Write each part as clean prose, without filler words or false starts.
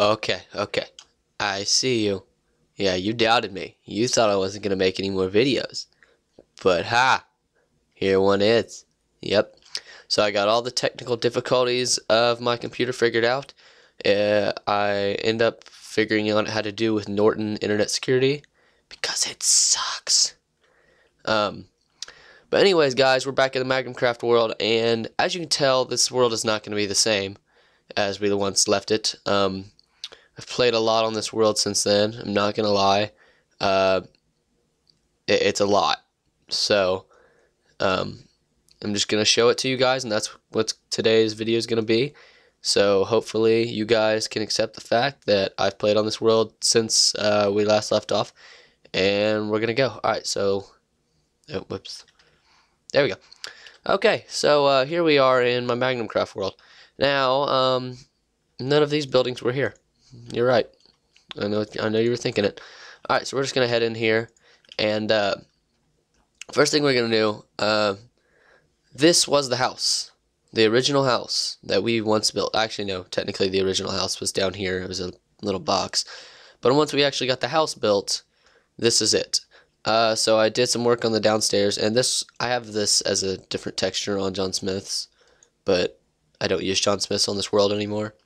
Okay, okay. I see you. Yeah, you doubted me. You thought I wasn't going to make any more videos. But ha! Here one is. Yep. So I got all the technical difficulties of my computer figured out. I end up figuring out how to do with Norton Internet Security because it sucks. But anyways, guys, we're back in the MagnumCraft world, and as you can tell, this world is not going to be the same as we once left it. I've played a lot on this world since then. I'm not going to lie. It's a lot. So, I'm just going to show it to you guys, and that's what today's video is going to be. So hopefully you guys can accept the fact that I've played on this world since we last left off, and we're going to go. Alright, so, oh, whoops. There we go. Okay, so here we are in my MagnumCraft world. Now, none of these buildings were here. You're right. I know you were thinking it. Alright, so we're just going to head in here, and first thing we're going to do, this was the house. The original house that we once built. Actually, no, technically the original house was down here. It was a little box. But once we actually got the house built, this is it. So I did some work on the downstairs, and I have this as a different texture on John Smith's, but I don't use John Smith's on this world anymore.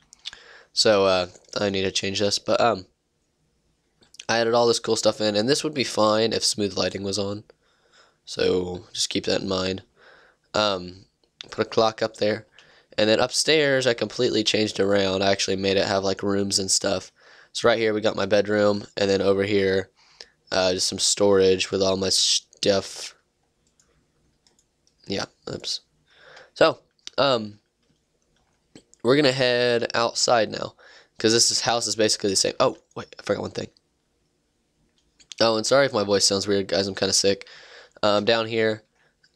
So I need to change this. But I added all this cool stuff in, and this would be fine if smooth lighting was on. So just keep that in mind. Put a clock up there, and then upstairs I completely changed around. I actually made it have like rooms and stuff. So right here we got my bedroom, and then over here just some storage with all my stuff. Yeah, oops. So we're gonna head outside now, because this house is basically the same. Oh wait, I forgot one thing. Oh, and sorry if my voice sounds weird, guys. I'm kind of sick. Down here,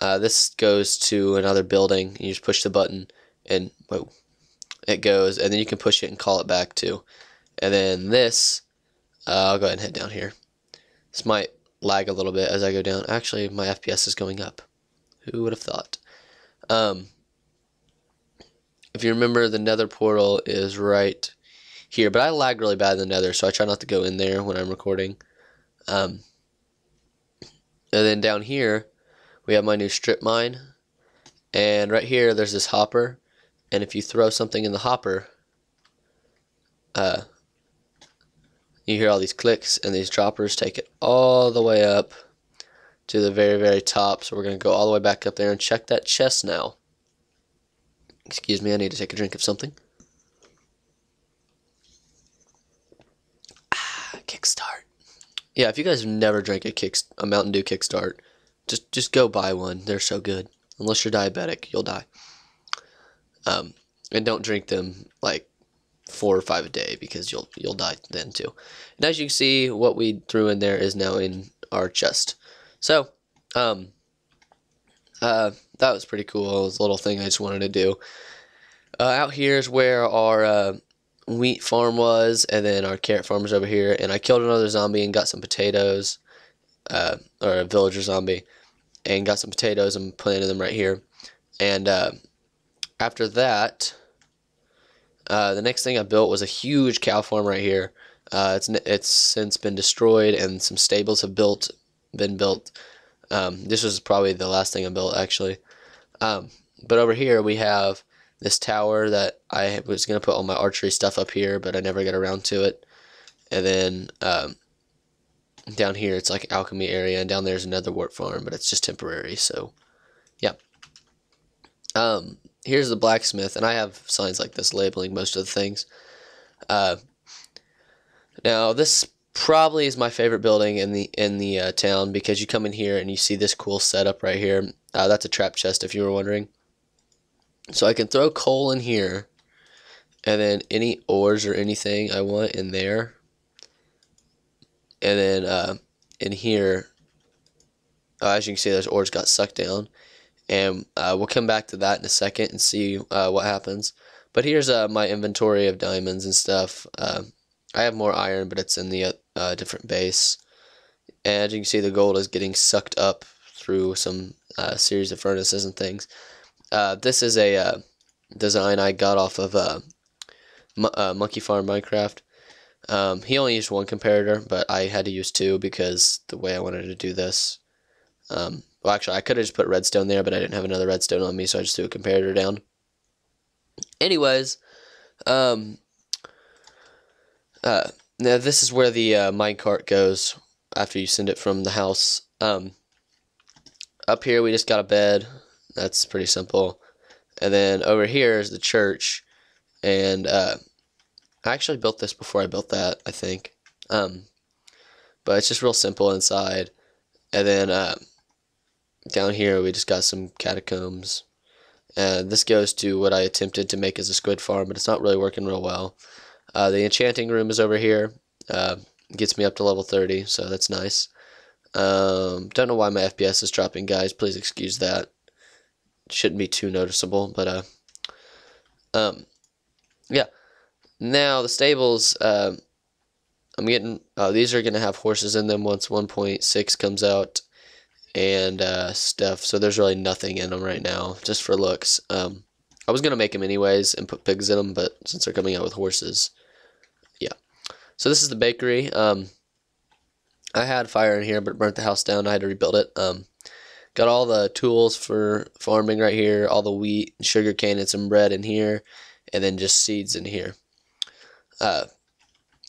this goes to another building. You just push the button, and whoa, it goes, and then you can push it and call it back too. And then this, I'll go ahead and head down here. This might lag a little bit as I go down. Actually, my FPS is going up. Who would have thought? If you remember, the nether portal is right here, but I lag really bad in the nether, so I try not to go in there when I'm recording. And then down here, we have my new strip mine, and right here there's this hopper, and if you throw something in the hopper, you hear all these clicks, and these droppers take it all the way up to the very, very top. So we're going to go all the way back up there and check that chest now. Excuse me, I need to take a drink of something. Kickstart. Yeah, if you guys have never drank a Mountain Dew Kickstart, just go buy one. They're so good. Unless you're diabetic, you'll die. And don't drink them like 4 or 5 a day, because you'll die then too. And as you can see, what we threw in there is now in our chest. So that was pretty cool. It was a little thing I just wanted to do. Out here is where our wheat farm was, and then our carrot farm is over here. And I killed another zombie and got some potatoes, or a villager zombie, and got some potatoes and planted them right here. And after that, the next thing I built was a huge cow farm right here. It's since been destroyed, and some stables have been built. This was probably the last thing I built, actually. But over here we have this tower that I was going to put all my archery stuff up here, but I never got around to it. And then down here it's like alchemy area, and down there's another warp farm, but it's just temporary. So yeah. Here's the blacksmith, and I have signs like this labeling most of the things. Now this probably is my favorite building in the town, because you come in here and you see this cool setup right here. That's a trap chest, if you were wondering. So I can throw coal in here, and then any ores or anything I want in there, and then in here, as you can see, those ores got sucked down. And we'll come back to that in a second and see what happens. But here's my inventory of diamonds and stuff. I have more iron, but it's in the different base. And as you can see, the gold is getting sucked up through some series of furnaces and things. This is a design I got off of Monkey Farm Minecraft. He only used one comparator, but I had to use two because the way I wanted to do this. Well, actually, I could have just put redstone there, but I didn't have another redstone on me, so I just threw a comparator down. Anyways, now this is where the minecart goes after you send it from the house. Up here, we just got a bed. That's pretty simple. And then over here is the church, and I actually built this before I built that, I think. But it's just real simple inside. And then down here we just got some catacombs. And this goes to what I attempted to make as a squid farm, but it's not really working real well. The enchanting room is over here. Gets me up to level 30, so that's nice. Don't know why my FPS is dropping, guys. Please excuse that. Shouldn't be too noticeable, but yeah. Now the stables, I'm getting. These are gonna have horses in them once 1.6 comes out, and stuff. So there's really nothing in them right now, just for looks. I was gonna make them anyways and put pigs in them, but since they're coming out with horses, yeah. So this is the bakery. I had fire in here, but it burnt the house down. I had to rebuild it. Got all the tools for farming right here, all the wheat and sugar cane and some bread in here, and then just seeds in here. And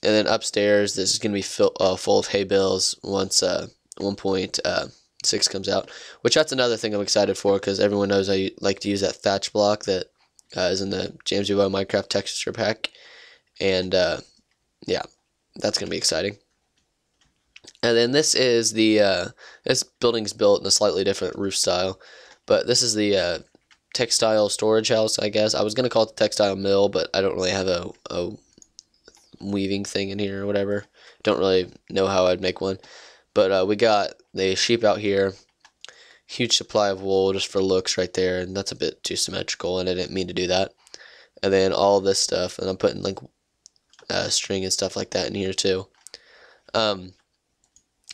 then upstairs, this is going to be full of hay bales once 1.6 comes out, which that's another thing I'm excited for, because everyone knows I like to use that thatch block that is in the James Evo Minecraft texture pack, and yeah, that's going to be exciting. And then this is the, this building's built in a slightly different roof style, but this is the textile storage house, I guess. I was going to call it the textile mill, but I don't really have a weaving thing in here or whatever. Don't really know how I'd make one. But we got the sheep out here. Huge supply of wool just for looks right there, and that's a bit too symmetrical, and I didn't mean to do that. And then all this stuff, and I'm putting like string and stuff like that in here too.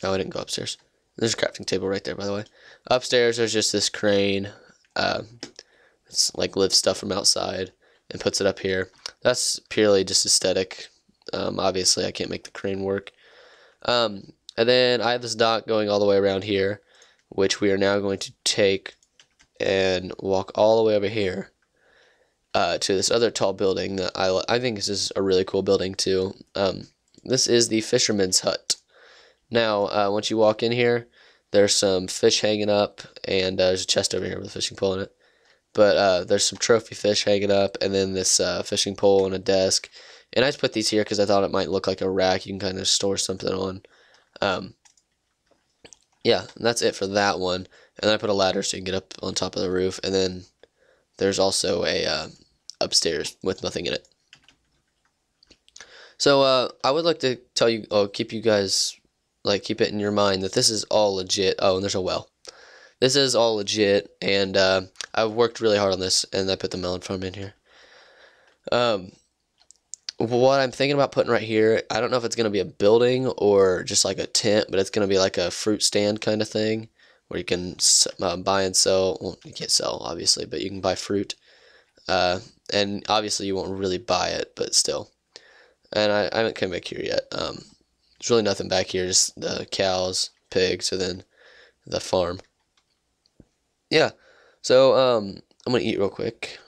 Oh, I didn't go upstairs. There's a crafting table right there, by the way. Upstairs, there's just this crane. It's like lifts stuff from outside and puts it up here. That's purely just aesthetic. Obviously, I can't make the crane work. And then I have this dock going all the way around here, which we are now going to take and walk all the way over here to this other tall building that I think this is a really cool building too. This is the fisherman's hut. Now, once you walk in here, there's some fish hanging up, and there's a chest over here with a fishing pole in it. But there's some trophy fish hanging up, and then this fishing pole and a desk. And I just put these here because I thought it might look like a rack you can kind of store something on. Yeah, and that's it for that one. And then I put a ladder so you can get up on top of the roof. And then there's also a upstairs with nothing in it. So I would like to tell you, keep you guys, like, keep it in your mind that this is all legit. Oh, and there's a well. This is all legit, and I've worked really hard on this, and I put the melon farm in here. What I'm thinking about putting right here, I don't know if it's going to be a building or just like a tent, but it's going to be like a fruit stand kind of thing where you can buy and sell. Well, you can't sell, obviously, but you can buy fruit. And obviously you won't really buy it, but still. And I haven't come back here yet. There's really nothing back here, just the cows, pigs, and then the farm. Yeah, so I'm going to eat real quick.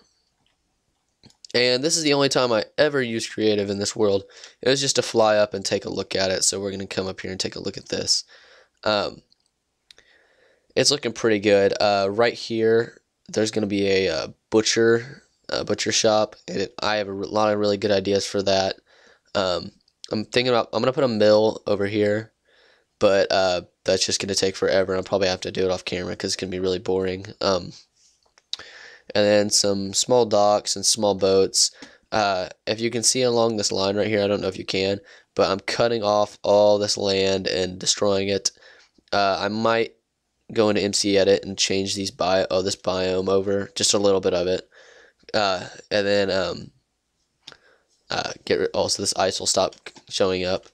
And this is the only time I ever used creative in this world. It was just to fly up and take a look at it, so we're going to come up here and take a look at this. It's looking pretty good. Right here, there's going to be a butcher shop, and I have a lot of really good ideas for that. I'm thinking about, I'm going to put a mill over here, but that's just going to take forever, and I'll probably have to do it off camera because it's going to be really boring. And then some small docks and small boats. If you can see along this line right here, I don't know if you can, but I'm cutting off all this land and destroying it. I might go into MC Edit and change these this biome over, just a little bit of it. And then also this ice will stop showing up.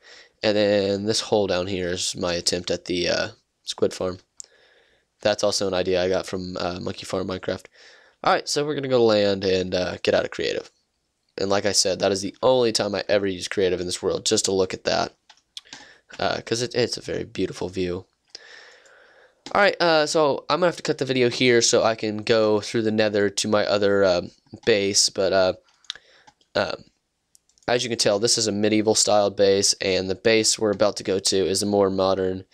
And then this hole down here is my attempt at the squid farm. That's also an idea I got from Monkey Farm Minecraft. Alright, so we're going to go land and get out of creative. And like I said, that is the only time I ever use creative in this world, just to look at that, because it's a very beautiful view. Alright, so I'm going to have to cut the video here so I can go through the nether to my other base, but as you can tell, this is a medieval styled base, and the base we're about to go to is a more modern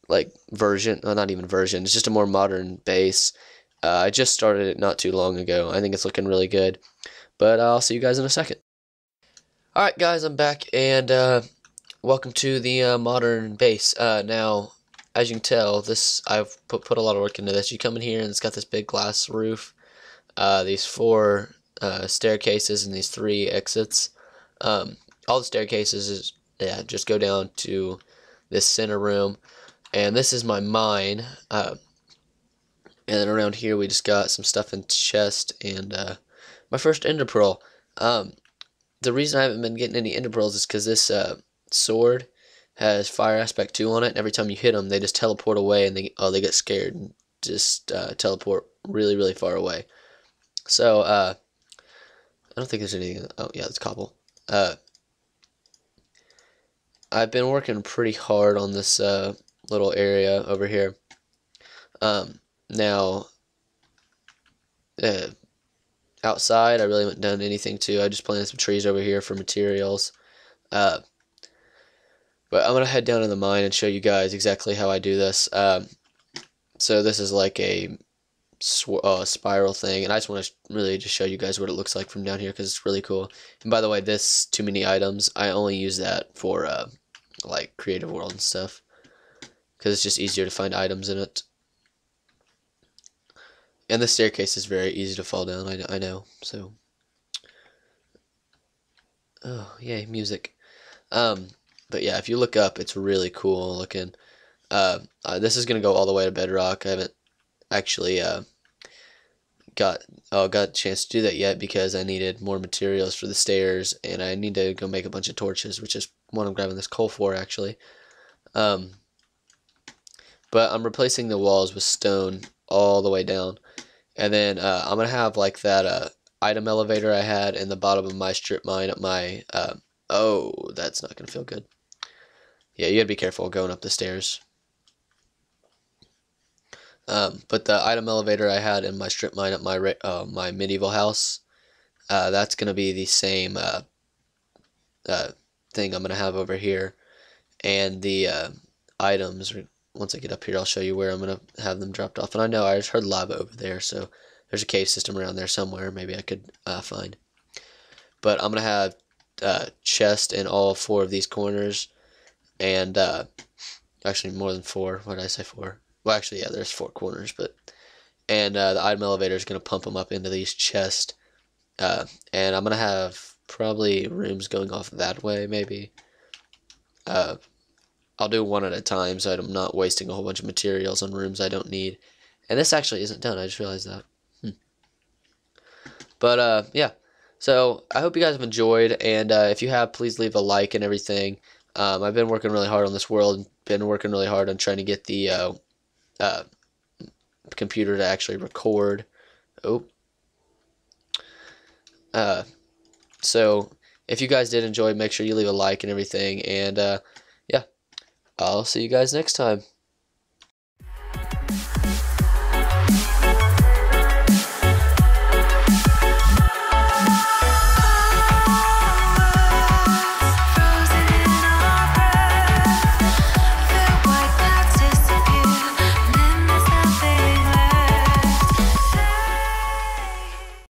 like version. Well, not even version, it's just a more modern base. I just started it not too long ago. I think it's looking really good, but I'll see you guys in a second. Alright guys, I'm back, and welcome to the modern base. Now, as you can tell, I've put a lot of work into this. You come in here and it's got this big glass roof, these 4 staircases, and these 3 exits. All the staircases just go down to this center room, and this is my mine. And then around here we just got some stuff in chest, and my first ender pearl. The reason I haven't been getting any ender pearls is because this sword has fire aspect 2 on it, and every time you hit them they just teleport away, and they get scared and just teleport really far away. So I don't think there's anything. Oh yeah, it's cobble. I've been working pretty hard on this little area over here. Now, outside, I really haven't done anything to. I just planted some trees over here for materials. But I'm going to head down to the mine and show you guys exactly how I do this. So this is like a spiral thing, and I just want to really just show you guys what it looks like from down here, because it's really cool. And by the way, this too many items, I only use that for like creative world and stuff, because it's just easier to find items in it. And the staircase is very easy to fall down, I know, so. Oh, yay, music. But yeah, if you look up, it's really cool looking. This is going to go all the way to bedrock. I haven't actually got a chance to do that yet, because I needed more materials for the stairs, and I need to go make a bunch of torches, which is what I'm grabbing this coal for, actually. But I'm replacing the walls with stone all the way down. And then I'm going to have like that item elevator I had in the bottom of my strip mine at my... oh, that's not going to feel good. Yeah, you got to be careful going up the stairs. But the item elevator I had in my strip mine at my medieval house, that's going to be the same thing I'm going to have over here. And the items... Once I get up here, I'll show you where I'm going to have them dropped off. And I know I just heard lava over there, so there's a cave system around there somewhere maybe I could find. But I'm going to have chest in all 4 of these corners, and actually more than 4. Why did I say 4? Well, actually, yeah, there's 4 corners, and the item elevator is going to pump them up into these chests, and I'm going to have probably rooms going off that way, maybe. I'll do one at a time so I'm not wasting a whole bunch of materials on rooms I don't need. And this actually isn't done, I just realized that. But, yeah. So, I hope you guys have enjoyed, and if you have, please leave a like and everything. I've been working really hard on this world, been working really hard on trying to get the computer to actually record. So, if you guys did enjoy, make sure you leave a like and everything, and, yeah. I'll see you guys next time.